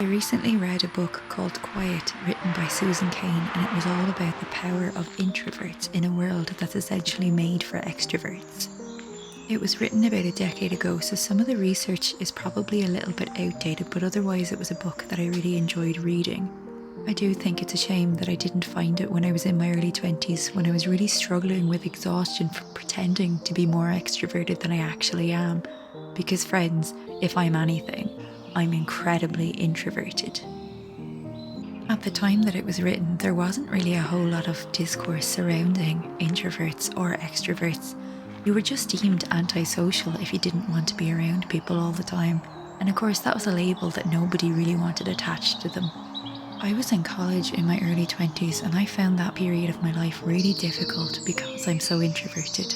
I recently read a book called Quiet, written by Susan Cain, and it was all about the power of introverts in a world that's essentially made for extroverts. It was written about a decade ago, so some of the research is probably a little bit outdated, but otherwise it was a book that I really enjoyed reading. I do think it's a shame that I didn't find it when I was in my early 20s, when I was really struggling with exhaustion from pretending to be more extroverted than I actually am. Because friends, if I'm anything, I'm incredibly introverted. At the time that it was written, there wasn't really a whole lot of discourse surrounding introverts or extroverts. You were just deemed antisocial if you didn't want to be around people all the time. And of course, that was a label that nobody really wanted attached to them. I was in college in my early 20s, and I found that period of my life really difficult because I'm so introverted.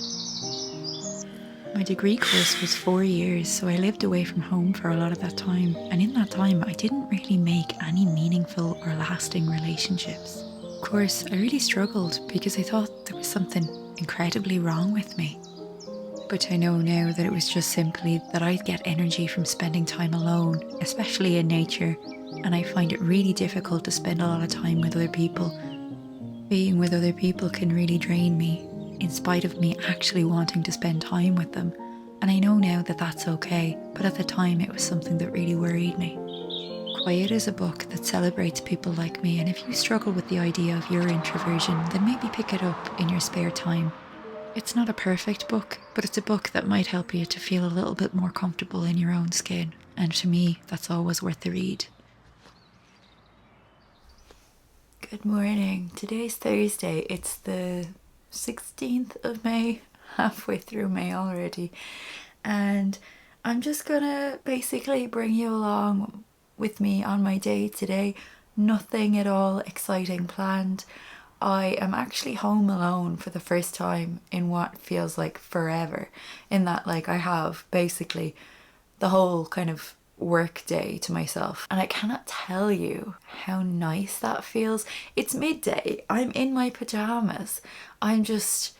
My degree course was 4 years, so I lived away from home for a lot of that time, and in that time I didn't really make any meaningful or lasting relationships. Of course, I really struggled because I thought there was something incredibly wrong with me. But I know now that it was just simply that I get energy from spending time alone, especially in nature, and I find it really difficult to spend a lot of time with other people. Being with other people can really drain me, in spite of me actually wanting to spend time with them. And I know now that that's okay, but at the time it was something that really worried me. Quiet is a book that celebrates people like me, and if you struggle with the idea of your introversion, then maybe pick it up in your spare time. It's not a perfect book, but it's a book that might help you to feel a little bit more comfortable in your own skin, and to me, that's always worth the read. Good morning. Today's Thursday. It's the 16th of May, halfway through May already, and I'm just gonna basically bring you along with me on my day today. Nothing at all exciting planned. I am actually home alone for the first time in what feels like forever, in that like I have basically the whole kind of work day to myself, and I cannot tell you how nice that feels. It's midday, I'm in my pajamas, I'm just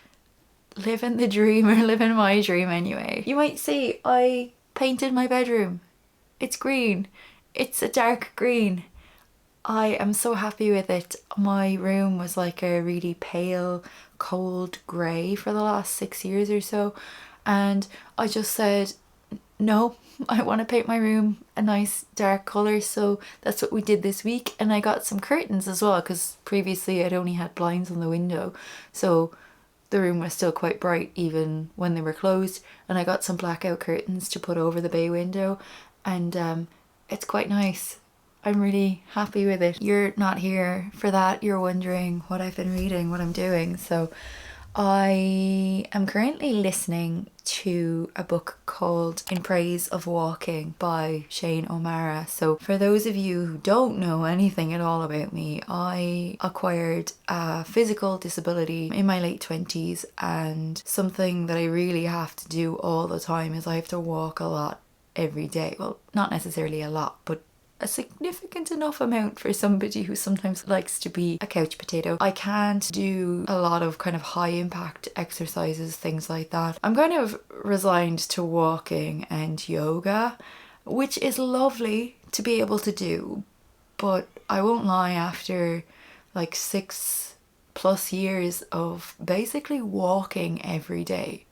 living the dream, or living my dream anyway. You might see I painted my bedroom. It's green, it's a dark green. I am so happy with it. My room was like a really pale, cold grey for the last 6 years or so, and I just said, no, I want to paint my room a nice dark colour, so that's what we did this week. And I got some curtains as well, because previously I'd only had blinds on the window, so the room was still quite bright even when they were closed. And I got some blackout curtains to put over the bay window, and it's quite nice. I'm really happy with it. You're not here for that. You're wondering what I've been reading, what I'm doing. So I am currently listening to a book called In Praise of Walking by Shane O'Mara. So for those of you who don't know anything at all about me, I acquired a physical disability in my late 20s, and something that I really have to do all the time is I have to walk a lot every day. Well, not necessarily a lot, but a significant enough amount for somebody who sometimes likes to be a couch potato. I can't do a lot of kind of high impact exercises, things like that. I'm kind of resigned to walking and yoga, which is lovely to be able to do, but I won't lie, after like 6+ years of basically walking every day,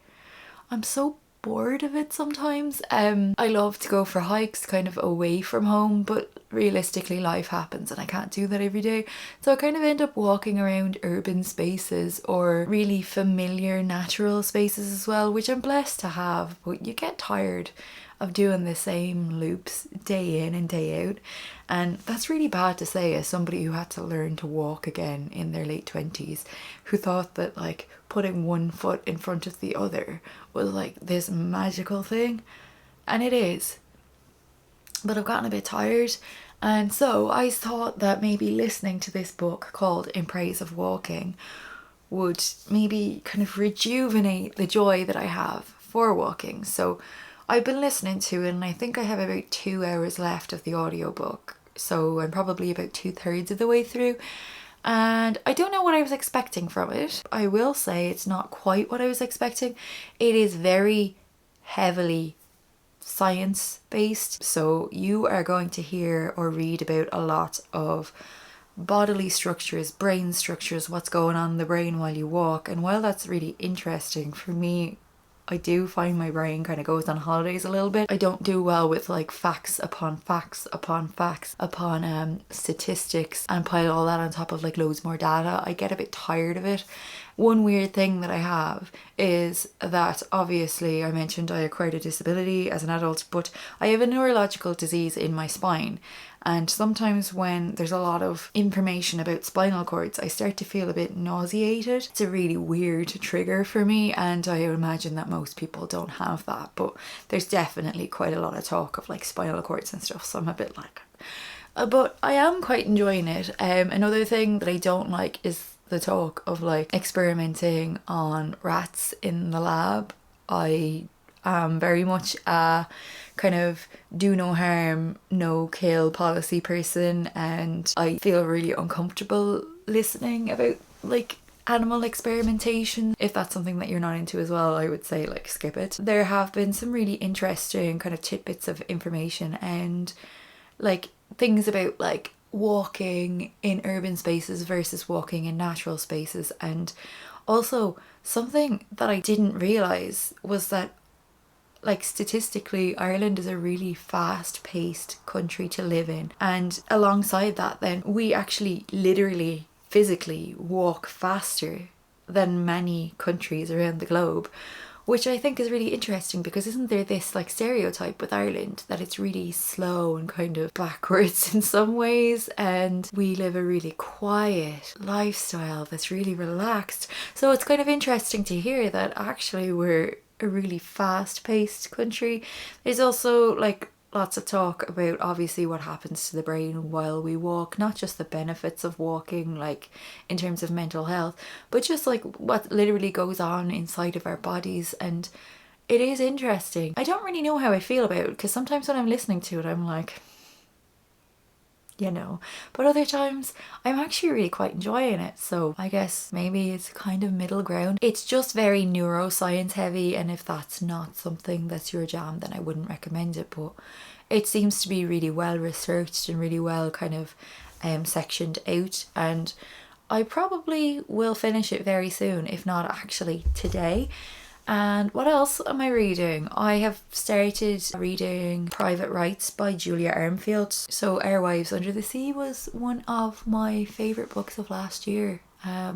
I'm so bored of it sometimes. I love to go for hikes kind of away from home, but realistically life happens and I can't do that every day, so I kind of end up walking around urban spaces or really familiar natural spaces as well, which I'm blessed to have, but you get tired of doing the same loops day in and day out. And that's really bad to say as somebody who had to learn to walk again in their late 20s, who thought that like putting one foot in front of the other was like this magical thing, and it is. But I've gotten a bit tired, and so I thought that maybe listening to this book called In Praise of Walking would maybe kind of rejuvenate the joy that I have for walking. So I've been listening to it, and I think I have about 2 hours left of the audiobook, so I'm probably about 2/3 of the way through, and I don't know what I was expecting from it. I will say it's not quite what I was expecting. It is very heavily science based. So you are going to hear or read about a lot of bodily structures, brain structures, what's going on in the brain while you walk. And while that's really interesting for me, I do find my brain kind of goes on holidays a little bit. I don't do well with like facts upon facts upon facts upon statistics and pile all that on top of like loads more data. I get a bit tired of it. One weird thing that I have is that obviously I mentioned I acquired a disability as an adult, but I have a neurological disease in my spine. And sometimes when there's a lot of information about spinal cords, I start to feel a bit nauseated. It's a really weird trigger for me, and I imagine that most people don't have that. But there's definitely quite a lot of talk of like spinal cords and stuff, so I'm a bit like... but I am quite enjoying it. Another thing that I don't like is the talk of like experimenting on rats in the lab. I am very much a kind of do no harm, no kill policy person, and I feel really uncomfortable listening about like animal experimentation. If that's something that you're not into as well, I would say like skip it. There have been some really interesting kind of tidbits of information and like things about like walking in urban spaces versus walking in natural spaces. And also something that I didn't realize was that like statistically Ireland is a really fast-paced country to live in, and alongside that then we actually literally physically walk faster than many countries around the globe, which I think is really interesting because isn't there this like stereotype with Ireland that it's really slow and kind of backwards in some ways, and we live a really quiet lifestyle that's really relaxed. So it's kind of interesting to hear that actually we're a really fast-paced country. There's also like lots of talk about obviously what happens to the brain while we walk, not just the benefits of walking like in terms of mental health, but just like what literally goes on inside of our bodies. And it is interesting. I don't really know how I feel about it because sometimes when I'm listening to it I'm like, you know, but other times I'm actually really quite enjoying it. So I guess maybe it's kind of middle ground. It's just very neuroscience heavy, and if that's not something that's your jam then I wouldn't recommend it, but it seems to be really well researched and really well kind of sectioned out, and I probably will finish it very soon, if not actually today. And what else am I reading? I have started reading Private Rites by Julia Armfield. So Our Wives Under the Sea was one of my favourite books of last year.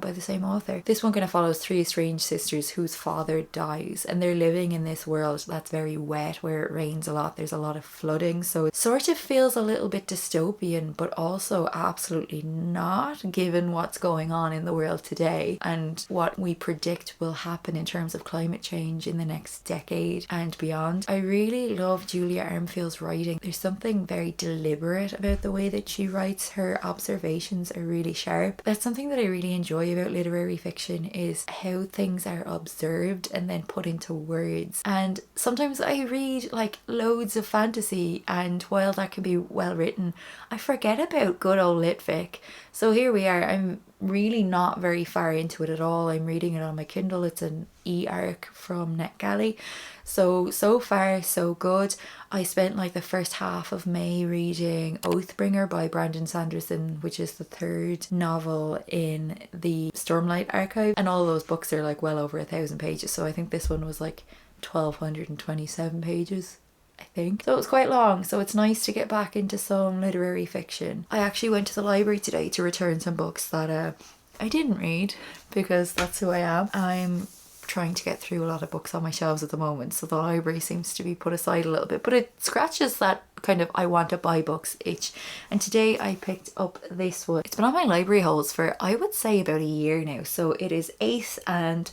By the same author. This one kind of follows three strange sisters whose father dies, and they're living in this world that's very wet where it rains a lot. There's a lot of flooding, so it sort of feels a little bit dystopian, but also absolutely not, given what's going on in the world today and what we predict will happen in terms of climate change in the next decade and beyond. I really love Julia Armfield's writing. There's something very deliberate about the way that she writes. Her observations are really sharp. That's something that I really enjoy about literary fiction, is how things are observed and then put into words. And sometimes I read like loads of fantasy, and while that can be well written, I forget about good old lit fic. So here we are. I'm really not very far into it at all. I'm reading it on my Kindle. It's an e-arc from NetGalley. So far so good. I spent like the first half of May reading Oathbringer by Brandon Sanderson, which is the third novel in the Stormlight archive, and all those books are like well over 1,000 pages, so I think this one was like 1,227 pages, I think. So it was quite long, so it's nice to get back into some literary fiction. I actually went to the library today to return some books that I didn't read, because that's who I am. I'm trying to get through a lot of books on my shelves at the moment, so the library seems to be put aside a little bit, but it scratches that kind of I want to buy books itch. And today I picked up this one. It's been on my library holds for I would say about a year now. So it is Ace, and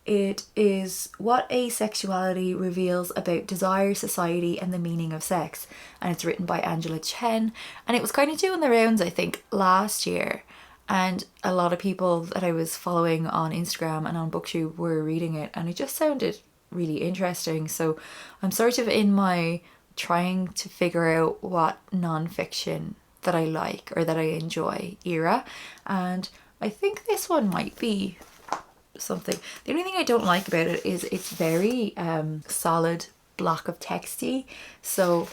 it is What Asexuality Reveals About Desire, Society and the Meaning of Sex, and it's written by Angela Chen, and it was kind of doing the rounds I think last year. And a lot of people that I was following on Instagram and on BookTube were reading it, and it just sounded really interesting. So I'm sort of in my trying to figure out what non-fiction that I like or that I enjoy era, and I think this one might be something. The only thing I don't like about it is it's very solid block of texty. So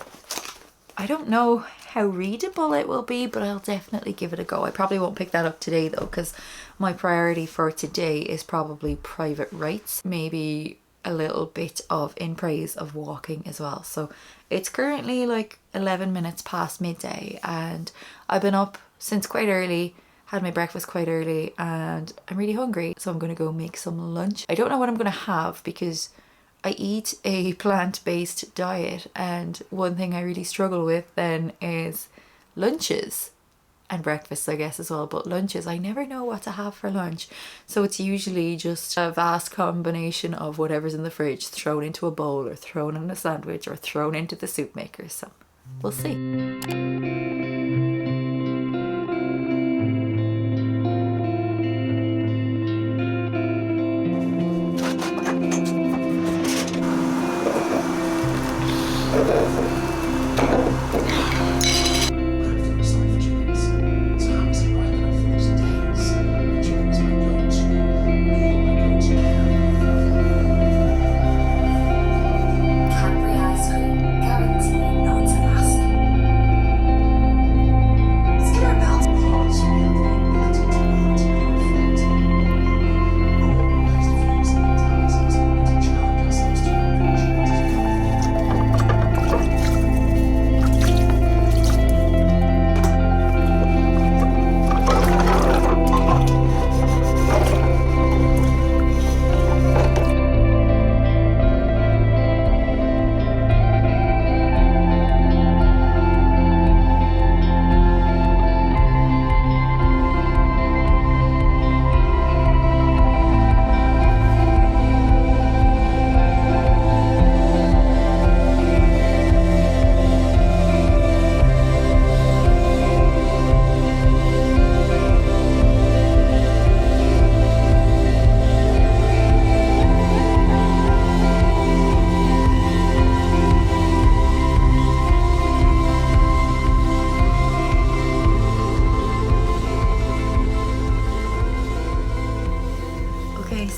I don't know how readable it will be, but I'll definitely give it a go. I probably won't pick that up today though, because my priority for today is probably Private Rites, maybe a little bit of In Praise of Walking as well. So it's currently like 11 minutes past midday and I've been up since quite early, had my breakfast quite early, and I'm really hungry, so I'm gonna go make some lunch. I don't know what I'm gonna have because I eat a plant-based diet, and one thing I really struggle with then is lunches and breakfasts, I guess, as well. But lunches, I never know what to have for lunch, so it's usually just a vast combination of whatever's in the fridge thrown into a bowl or thrown in a sandwich or thrown into the soup maker. So we'll see.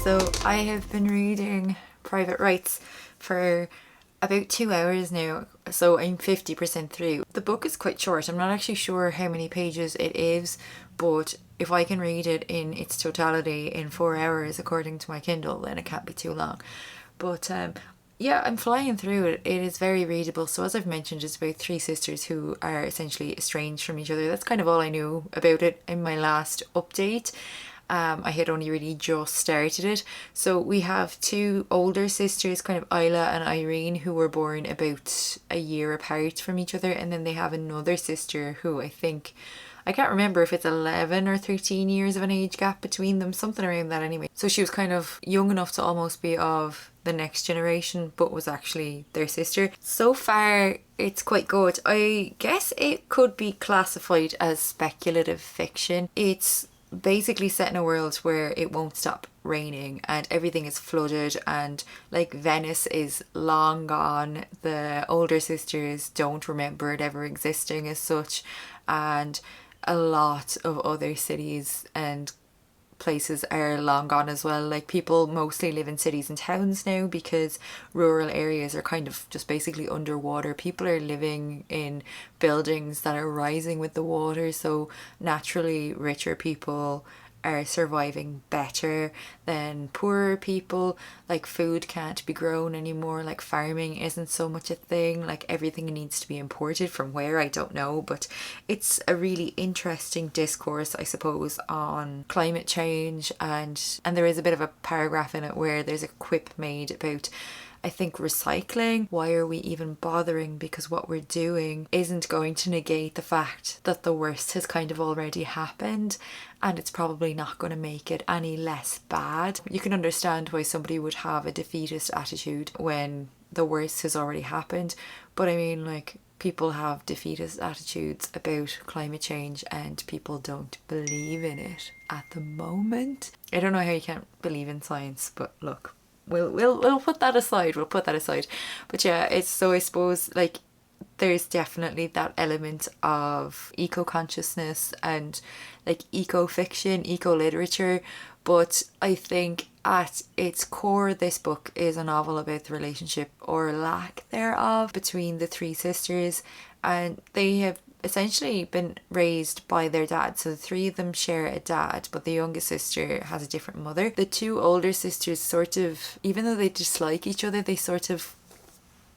So I have been reading Private Rites for about 2 hours now, so I'm 50% through. The book is quite short. I'm not actually sure how many pages it is, but if I can read it in its totality in 4 hours according to my Kindle, then it can't be too long. But yeah, I'm flying through it. It is very readable. So as I've mentioned, it's about 3 sisters who are essentially estranged from each other. That's kind of all I knew about it in my last update. I had only really just started it. So we have 2 older sisters, kind of Isla and Irene, who were born about a year apart from each other, and then they have another sister who I can't remember if it's 11 or 13 years of an age gap between them, something around that anyway. So she was kind of young enough to almost be of the next generation, but was actually their sister. So far it's quite good. I guess it could be classified as speculative fiction. It's basically set in a world where it won't stop raining and everything is flooded, and like Venice is long gone. The older sisters don't remember it ever existing as such, and a lot of other cities and places are long gone as well. Like people mostly live in cities and towns now because rural areas are kind of just basically underwater. People are living in buildings that are rising with the water, so naturally richer people are surviving better than poorer people. Like food can't be grown anymore, like farming isn't so much a thing, like everything needs to be imported from where, I don't know. But it's a really interesting discourse, I suppose, on climate change, and there is a bit of a paragraph in it where there's a quip made about, I think, recycling. Why are we even bothering? Because what we're doing isn't going to negate the fact that the worst has kind of already happened, and it's probably not going to make it any less bad. You can understand why somebody would have a defeatist attitude when the worst has already happened, but I mean, like, people have defeatist attitudes about climate change and people don't believe in it at the moment. I don't know how you can't believe in science, but look, we'll put that aside. But yeah, it's, so I suppose, like, there's definitely that element of eco-consciousness and like eco-fiction, eco-literature, but I think at its core, this book is a novel about the relationship or lack thereof between the three sisters, and they have essentially been raised by their dad. So the three of them share a dad, but the youngest sister has a different mother. The two older sisters sort of, even though they dislike each other, they sort of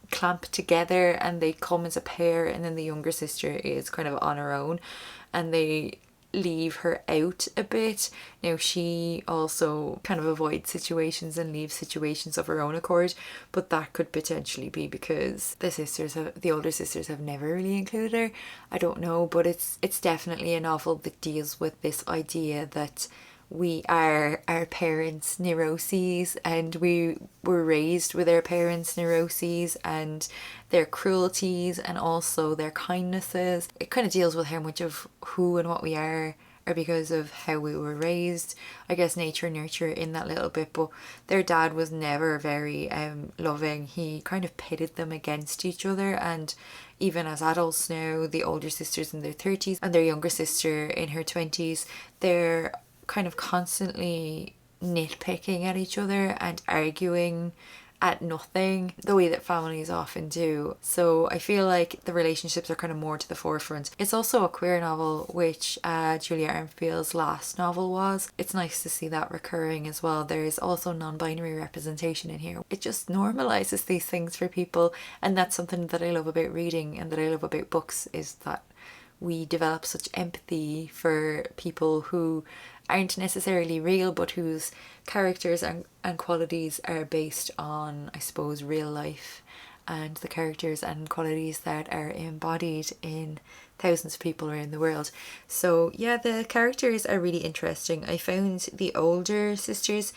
clamp together and they come as a pair, and then the younger sister is kind of on her own and they leave her out a bit. Now she also kind of avoids situations and leaves situations of her own accord, but that could potentially be because the older sisters have never really included her. I don't know, but it's definitely a novel that deals with this idea that we are our parents' neuroses, and we were raised with our parents' neuroses and their cruelties and also their kindnesses. It kind of deals with how much of who and what we are because of how we were raised. I guess nature and nurture in that little bit, but their dad was never very loving. He kind of pitted them against each other, and even as adults now, the older sisters in their 30s and their younger sister in her 20s, they're kind of constantly nitpicking at each other and arguing at nothing, the way that families often do. So I feel like the relationships are kind of more to the forefront. It's also a queer novel, which Julia Armfield's last novel was. It's nice to see that recurring as well. There's also non-binary representation in here. It just normalizes these things for people, and that's something that I love about reading and that I love about books, is that we develop such empathy for people who aren't necessarily real, but whose characters and qualities are based on, I suppose, real life, and the characters and qualities that are embodied in thousands of people around the world. So yeah, the characters are really interesting. I found the older sisters,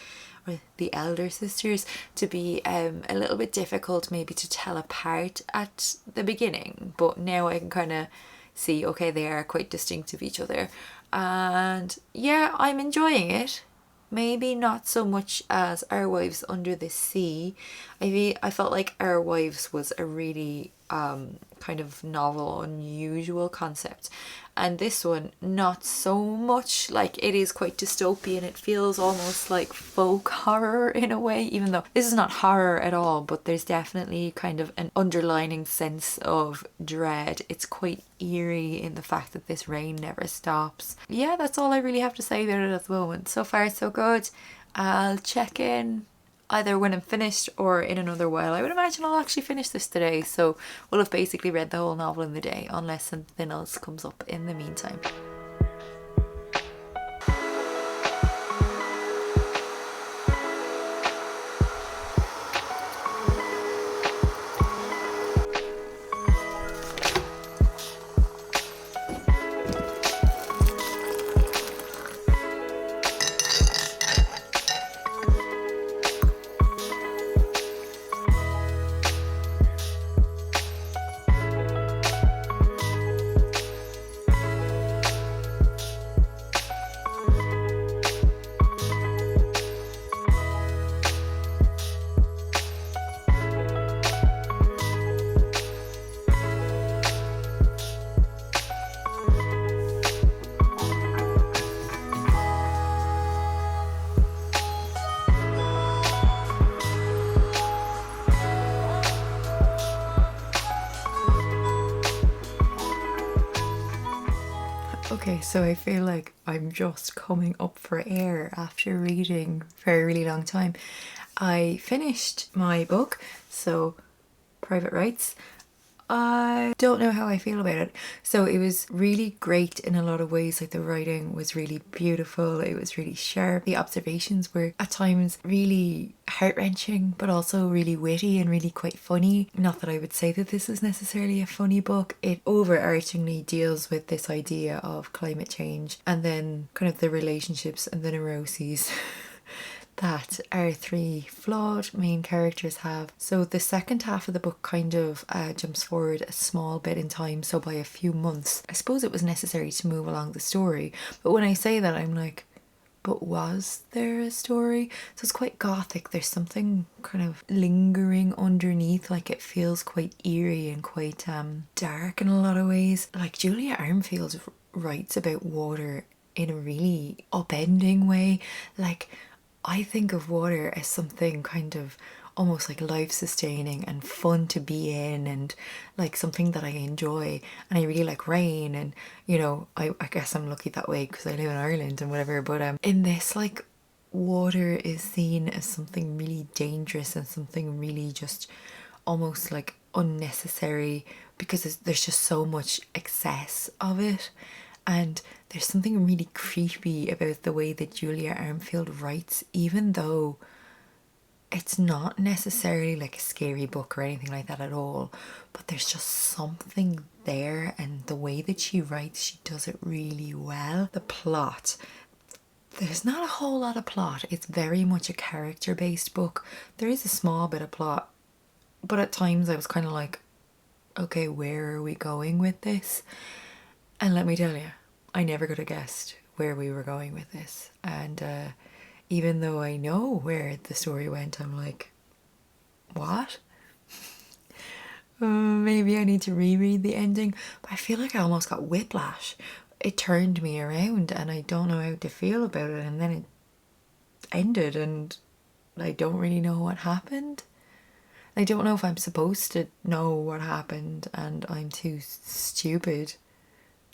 or the elder sisters, to be a little bit difficult maybe to tell apart at the beginning, but now I can kind of see, okay, they are quite distinct of each other. And yeah, I'm enjoying it. Maybe not so much as Our Wives Under the Sea. I felt like Our Wives was a really kind of novel, unusual concept, and this one not so much. Like, it is quite dystopian. It feels almost like folk horror in a way, even though this is not horror at all, but there's definitely kind of an underlining sense of dread. It's quite eerie in the fact that this rain never stops. Yeah, that's all I really have to say about it at the moment. So far so good. I'll check in either when I'm finished or in another while. I would imagine I'll actually finish this today, so we'll have basically read the whole novel in the day, unless something else comes up in the meantime. Okay, so I feel like I'm just coming up for air after reading for a really long time. I finished my book, so Private Rites. I don't know how I feel about it. So it was really great in a lot of ways. Like, the writing was really beautiful, it was really sharp, the observations were at times really heart-wrenching but also really witty and really quite funny. Not that I would say that this is necessarily a funny book. It overarchingly deals with this idea of climate change and then kind of the relationships and the neuroses that our three flawed main characters have. So the second half of the book kind of jumps forward a small bit in time, so by a few months. I suppose it was necessary to move along the story, but when I say that, I'm like, but was there a story? So it's quite gothic. There's something kind of lingering underneath, like it feels quite eerie and quite dark in a lot of ways. Like, Julia Armfield writes about water in a really upending way. Like, I think of water as something kind of almost like life sustaining and fun to be in, and like something that I enjoy. And I really like rain, and you know, I guess I'm lucky that way because I live in Ireland and whatever. But in this, like, water is seen as something really dangerous and something really just almost like unnecessary, because there's just so much excess of it. And there's something really creepy about the way that Julia Armfield writes, even though it's not necessarily like a scary book or anything like that at all, but there's just something there, and the way that she writes, she does it really well. The plot, there's not a whole lot of plot. It's very much a character-based book. There is a small bit of plot, but at times I was kind of like, okay, where are we going with this? And let me tell you, I never could have guessed where we were going with this. And even though I know where the story went, I'm like, what? Maybe I need to reread the ending. But I feel like I almost got whiplash. It turned me around and I don't know how to feel about it. And then it ended and I don't really know what happened. I don't know if I'm supposed to know what happened and I'm too stupid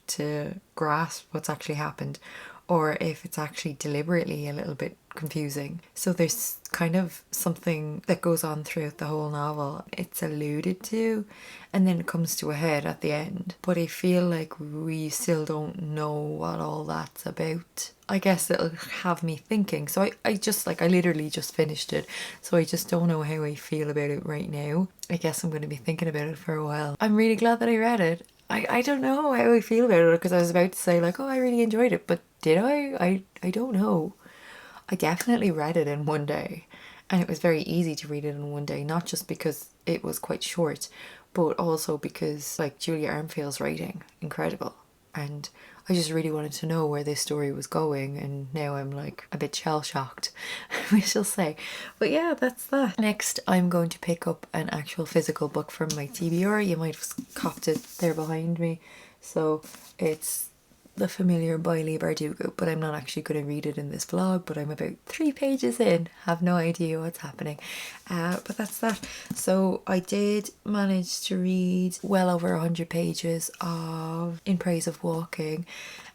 to grasp what's actually happened, or if it's actually deliberately a little bit confusing. So there's kind of something that goes on throughout the whole novel. It's alluded to and then it comes to a head at the end. But I feel like we still don't know what all that's about. I guess it'll have me thinking. So I just like, I literally just finished it. So I just don't know how I feel about it right now. I guess I'm going to be thinking about it for a while. I'm really glad that I read it. I don't know how I feel about it, because I was about to say like, oh, I really enjoyed it, but did I? I don't know. I definitely read it in one day, and it was very easy to read it in one day, not just because it was quite short, but also because like Julia Armfield's writing, incredible. And I just really wanted to know where this story was going, and now I'm like a bit shell-shocked, we shall say. But yeah, that's that. Next, I'm going to pick up an actual physical book from my TBR. You might have copped it there behind me. So it's The Familiar by Leigh Bardugo, but I'm not actually going to read it in this vlog, but I'm about 3 pages in, have no idea what's happening. But that's that. So I did manage to read well over 100 pages of In Praise of Walking,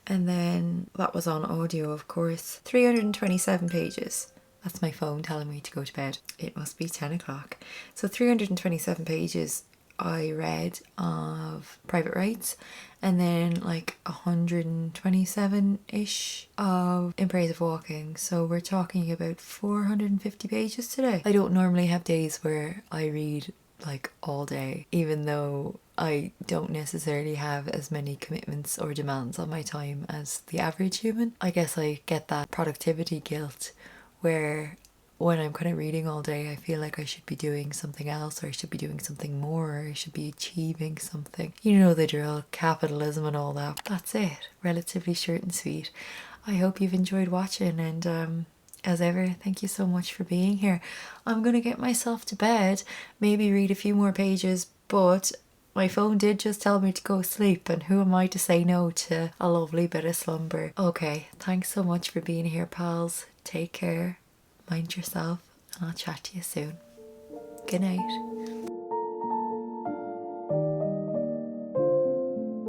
and then that was on audio, of course. 327 pages. That's my phone telling me to go to bed. It must be 10 o'clock. So 327 pages I read of Private Rites, and then like 127-ish of In Praise of Walking. So we're talking about 450 pages today. I don't normally have days where I read like all day, even though I don't necessarily have as many commitments or demands on my time as the average human. I guess I get that productivity guilt where when I'm kind of reading all day, I feel like I should be doing something else, or I should be doing something more, or I should be achieving something. You know the drill, capitalism and all that. That's it. Relatively short and sweet. I hope you've enjoyed watching, and as ever, thank you so much for being here. I'm going to get myself to bed, maybe read a few more pages, but my phone did just tell me to go sleep, and who am I to say no to a lovely bit of slumber? Okay, thanks so much for being here, pals. Take care. Mind yourself, and I'll chat to you soon. Good night.